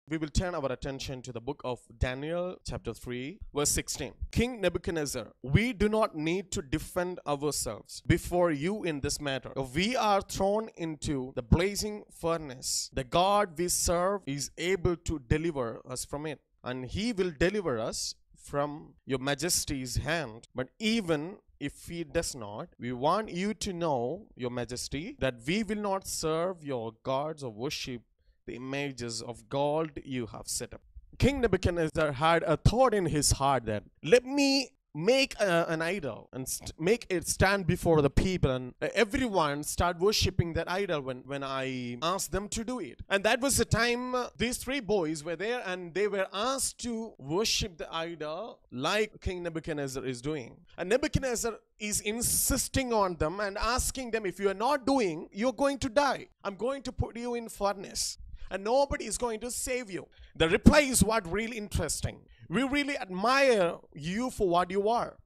we will turn our attention to the book of Daniel, chapter 3, verse 16. King Nebuchadnezzar, we do not need to defend ourselves before you in this matter. If we are thrown into the blazing furnace, the God we serve is able to deliver us from it, and he will deliver us from your majesty's hand. But even if he does not, we want you to know, your majesty, that we will not serve your gods or worship the images of gold you have set up. King Nebuchadnezzar had a thought in his heart that, let me make an idol and make it stand before the people, and everyone start worshipping that idol when I asked them to do it. And that was the time these three boys were there, and they were asked to worship the idol like King Nebuchadnezzar is doing. And Nebuchadnezzar is insisting on them and asking them, if you are not doing, you're going to die. I'm going to put you in furnace, and nobody is going to save you. The reply is what really interesting. We really admire you for what you are.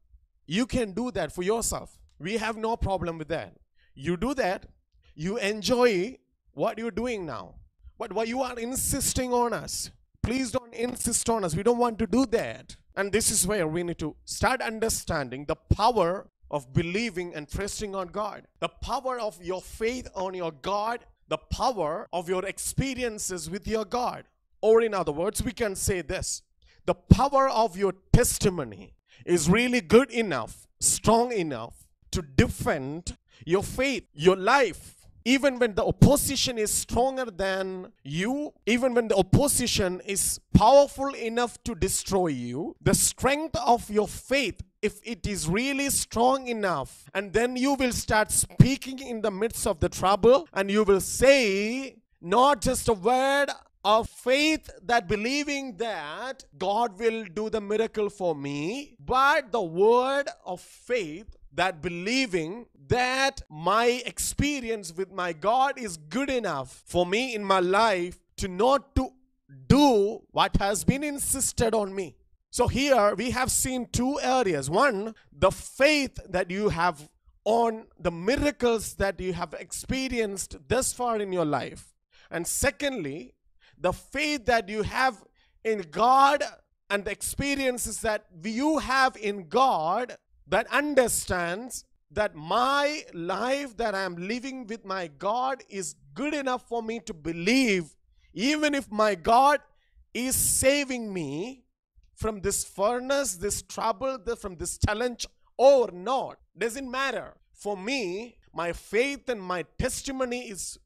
You can do that for yourself. We have no problem with that. You do that. You enjoy what you're doing now. But what you are insisting on us, please don't insist on us. We don't want to do that. And this is where we need to start understanding the power of believing and trusting on God. The power of your faith on your God. The power of your experiences with your God. Or in other words, we can say this. The power of your testimony is really good enough, strong enough to defend your faith, your life. Even when the opposition is stronger than you, even when the opposition is powerful enough to destroy you, the strength of your faith, if it is really strong enough, and then you will start speaking in the midst of the trouble, and you will say not just a word of faith that believing that God will do the miracle for me, but the word of faith that believing that my experience with my God is good enough for me in my life to not to do what has been insisted on me. So here we have seen two areas. One, the faith that you have on the miracles that you have experienced thus far in your life. And secondly, the faith that you have in God and the experiences that you have in God that understands that my life that I am living with my God is good enough for me to believe, even if my God is saving me from this furnace, this trouble, from this challenge or not. Doesn't matter. For me, my faith and my testimony is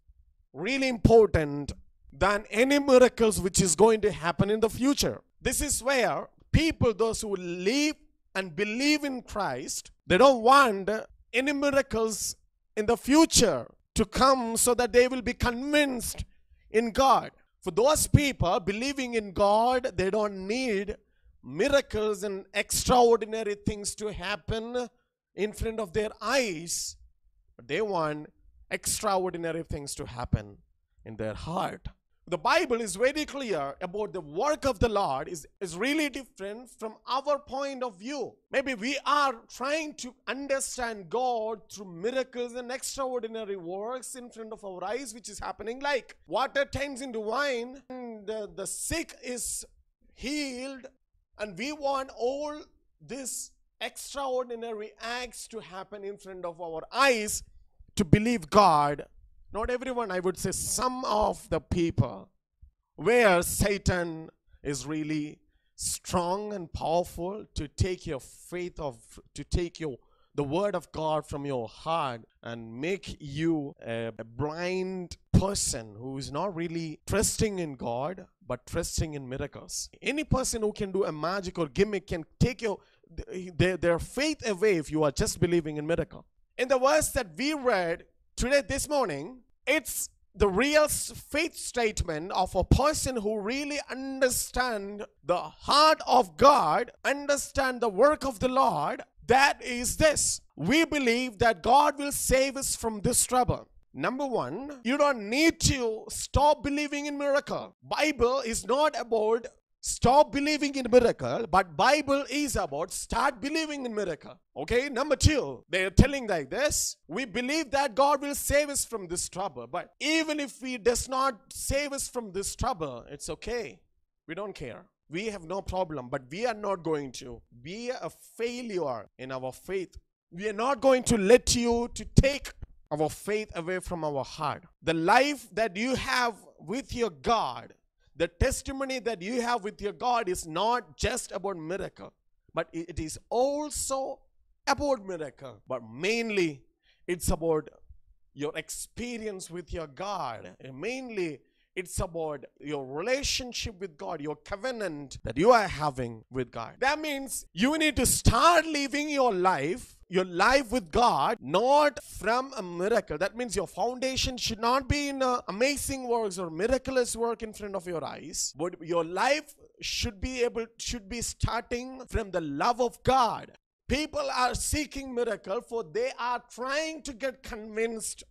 really important than any miracles which is going to happen in the future. This is where people, those who live and believe in Christ, they don't want any miracles in the future to come so that they will be convinced in God. For those people believing in God, they don't need miracles and extraordinary things to happen in front of their eyes, but they want extraordinary things to happen in their heart. The Bible is very clear about the work of the Lord is really different from our point of view. Maybe we are trying to understand God through miracles and extraordinary works in front of our eyes, which is happening like water turns into wine and the sick is healed, and we want all these extraordinary acts to happen in front of our eyes to believe God. Not everyone, I would say some of the people, where Satan is really strong and powerful to take your faith to take the word of God from your heart and make you a blind person who is not really trusting in God but trusting in miracles. Any person who can do a magic or gimmick can take their faith away if you are just believing in miracle. In the verse that we read today, this morning, it's the real faith statement of a person who really understand the heart of God, understand the work of the Lord. That is this: we believe that God will save us from this trouble. Number one, you don't need to stop believing in miracle. Bible is not about stop believing in miracle, but Bible is about start believing in miracle. Okay, number two, they're telling like this: we believe that God will save us from this trouble, but even if He does not save us from this trouble, it's okay. We don't care. We have no problem, but we are not going to be a failure in our faith. We are not going to let you to take our faith away from our heart. The life that you have with your God, the testimony that you have with your God is not just about miracle, but it is also about miracle. But mainly, it's about your experience with your God. And mainly, it's about your relationship with God, your covenant that you are having with God. That means you need to start living your life with God, not from a miracle. That means your foundation should not be in amazing works or miraculous work in front of your eyes, but your life should be starting from the love of God. People are seeking miracle, for they are trying to get convinced.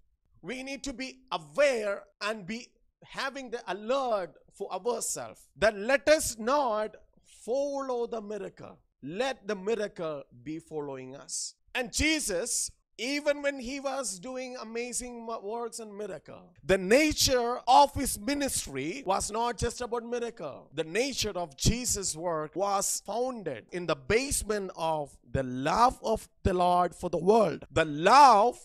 We need to be aware and be having the alert for ourselves that let us not follow the miracle. Let the miracle be following us. And Jesus, even when he was doing amazing works and miracle, the nature of his ministry was not just about miracle. The nature of Jesus' work was founded in the basement of the love of the Lord for the world. The love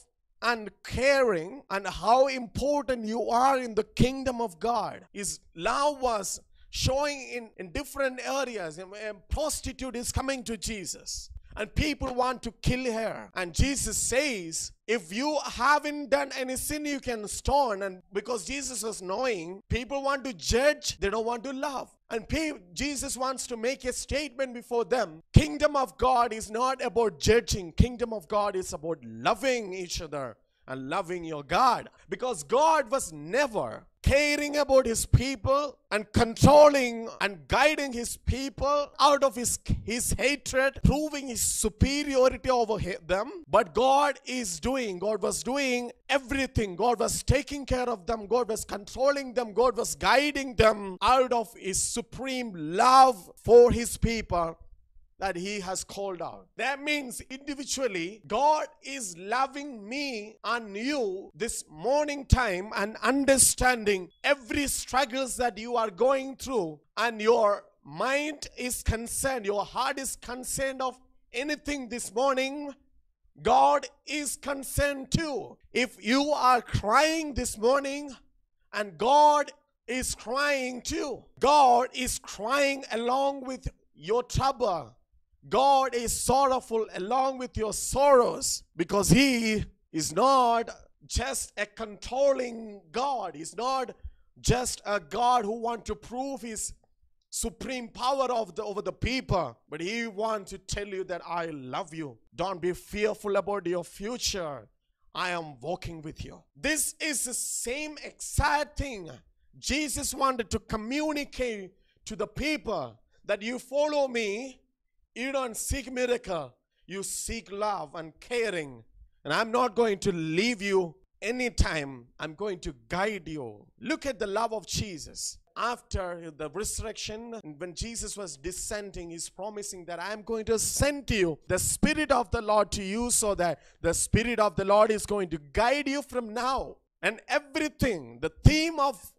and caring and how important you are in the kingdom of God. His love was showing in different areas. A prostitute is coming to Jesus and people want to kill her, and Jesus says, if you haven't done any sin, you can stone. And because Jesus was knowing people want to judge, they don't want to love. And Jesus wants to make a statement before them. Kingdom of God is not about judging. Kingdom of God is about loving each other and loving your God. Because God was never caring about his people and controlling and guiding his people out of his hatred, proving his superiority over them. But God was doing everything. God was taking care of them. God was controlling them. God was guiding them out of his supreme love for his people that he has called out. That means individually, God is loving me and you this morning time and understanding every struggles that you are going through, and your mind is concerned, your heart is concerned of anything this morning. God is concerned too. If you are crying this morning, and God is crying too. God is crying along with your trouble. God is sorrowful along with your sorrows, because he is not just a controlling God. He's not just a God who wants to prove his supreme power over the people, but he wants to tell you that I love you. Don't be fearful about your future. I am walking with you. This is the same exact thing Jesus wanted to communicate to the people, that you follow me. You don't seek miracle. You seek love and caring. And I'm not going to leave you anytime. I'm going to guide you. Look at the love of Jesus. After the resurrection, when Jesus was descending, he's promising that I'm going to send to you the Spirit of the Lord to you, so that the Spirit of the Lord is going to guide you from now. And everything, the theme of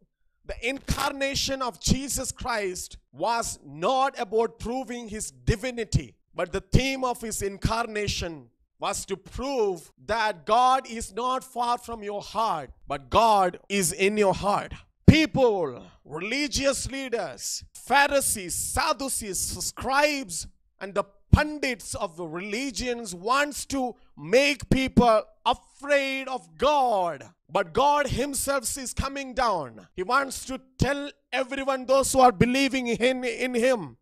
the incarnation of Jesus Christ was not about proving his divinity, but the theme of his incarnation was to prove that God is not far from your heart, but God is in your heart. People, religious leaders, Pharisees, Sadducees, scribes, and the pundits of the religions wants to make people afraid of God. But God himself is coming down. He wants to tell everyone, those who are believing in him,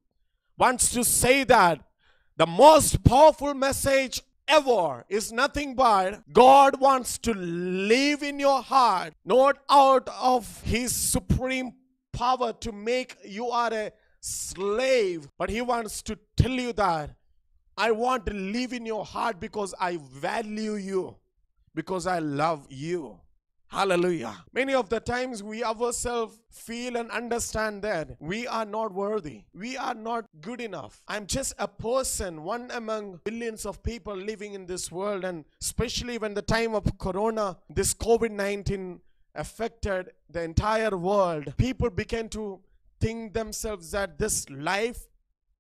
wants to say that the most powerful message ever is nothing but God wants to live in your heart, not out of his supreme power to make you are a slave, but he wants to tell you that I want to live in your heart because I value you, because I love you. Hallelujah. Many of the times we ourselves feel and understand that we are not worthy. We are not good enough. I'm just a person, one among billions of people living in this world. And especially when the time of Corona, this COVID-19 affected the entire world, people began to think themselves that this life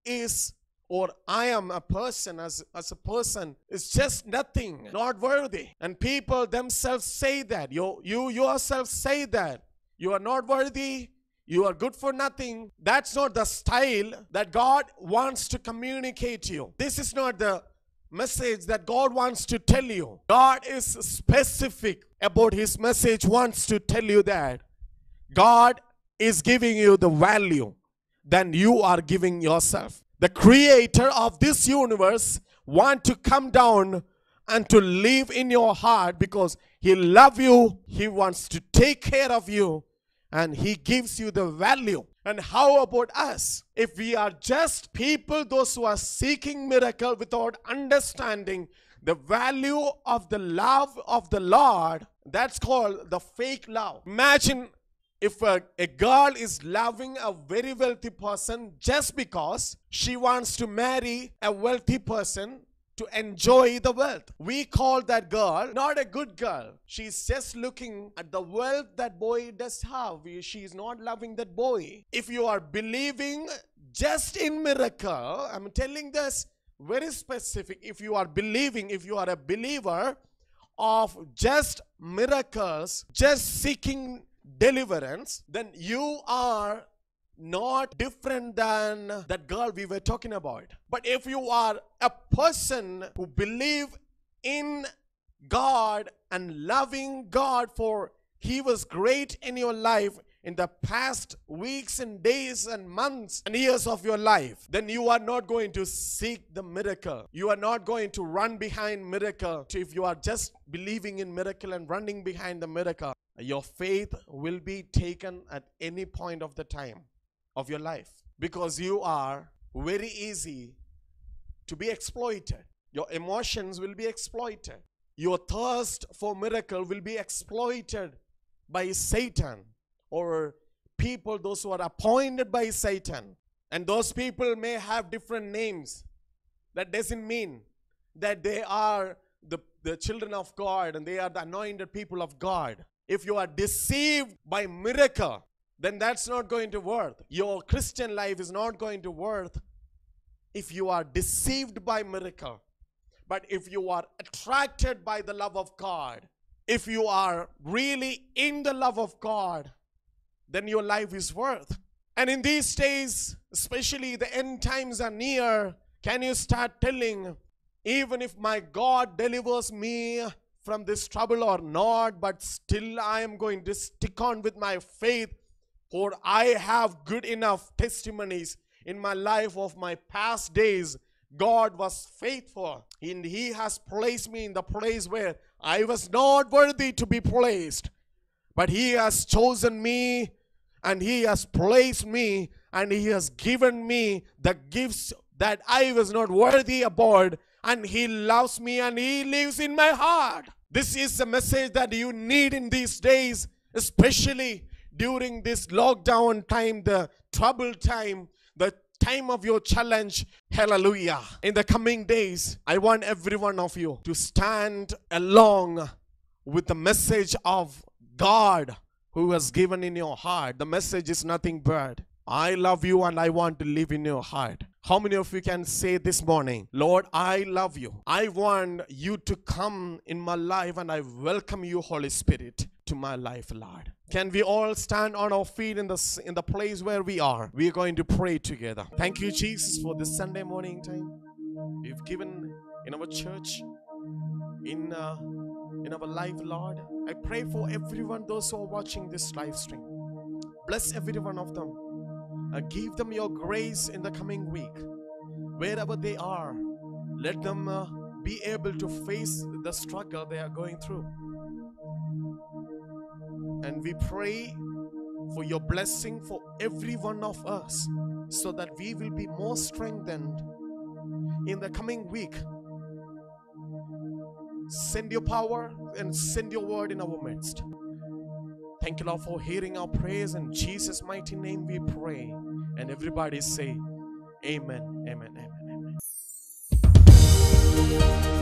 is, or I am a person, as a person, is just nothing, not worthy. And people themselves say that. You yourself say that. You are not worthy. You are good for nothing. That's not the style that God wants to communicate to you. This is not the message that God wants to tell you. God is specific about His message, wants to tell you that God is giving you the value than you are giving yourself. The creator of this universe wants to come down and to live in your heart because He loves you. He wants to take care of you, and He gives you the value. And how about us? If we are just people, those who are seeking miracle without understanding the value of the love of the Lord, that's called the fake love. Imagine if a girl is loving a very wealthy person just because she wants to marry a wealthy person to enjoy the wealth. We call that girl not a good girl. She's just looking at the wealth that boy does have. She's not loving that boy. If you are believing just in miracle, I'm telling this very specific. If you are believing, if you are a believer of just miracles, just seeking deliverance, then you are not different than that girl we were talking about. But if you are a person who believe in God and loving God for He was great in your life in the past weeks and days and months and years of your life, then you are not going to seek the miracle. You are not going to run behind miracle. If you are just believing in miracle and running behind the miracle, your faith will be taken at any point of the time of your life, because you are very easy to be exploited. Your emotions will be exploited. Your thirst for miracle will be exploited by Satan or people, those who are appointed by Satan. And those people may have different names. That doesn't mean that they are the children of God and they are the anointed people of God. If you are deceived by miracle, then that's not going to work. Your Christian life is not going to work if you are deceived by miracle. But if you are attracted by the love of God, if you are really in the love of God, then your life is worth. And in these days, especially the end times are near, can you start telling, even if my God delivers me from this trouble or not, but still I am going to stick on with my faith, for I have good enough testimonies in my life of my past days. God was faithful, and He has placed me in the place where I was not worthy to be placed. But He has chosen me, and He has placed me, and He has given me the gifts that I was not worthy about. And He loves me, and He lives in my heart. This is the message that you need in these days, especially during this lockdown time, the trouble time, the time of your challenge. Hallelujah. In the coming days, I want every one of you to stand along with the message of God who has given in your heart. The message is nothing but, I love you and I want to live in your heart. How many of you can say this morning, Lord, I love you. I want you to come in my life, and I welcome you, Holy Spirit, to my life, Lord. Can we all stand on our feet in the place where we are? We are going to pray together. Thank you, Jesus, for this Sunday morning time you've given in our church, in our life, Lord. I pray for everyone, those who are watching this live stream. Bless every one of them. Give them your grace in the coming week. Wherever they are, let them be able to face the struggle they are going through. And we pray for your blessing for every one of us, so that we will be more strengthened in the coming week. Send your power and send your word in our midst. Thank you, Lord, for hearing our prayers. In Jesus' mighty name we pray. And everybody say, Amen, amen, amen, amen.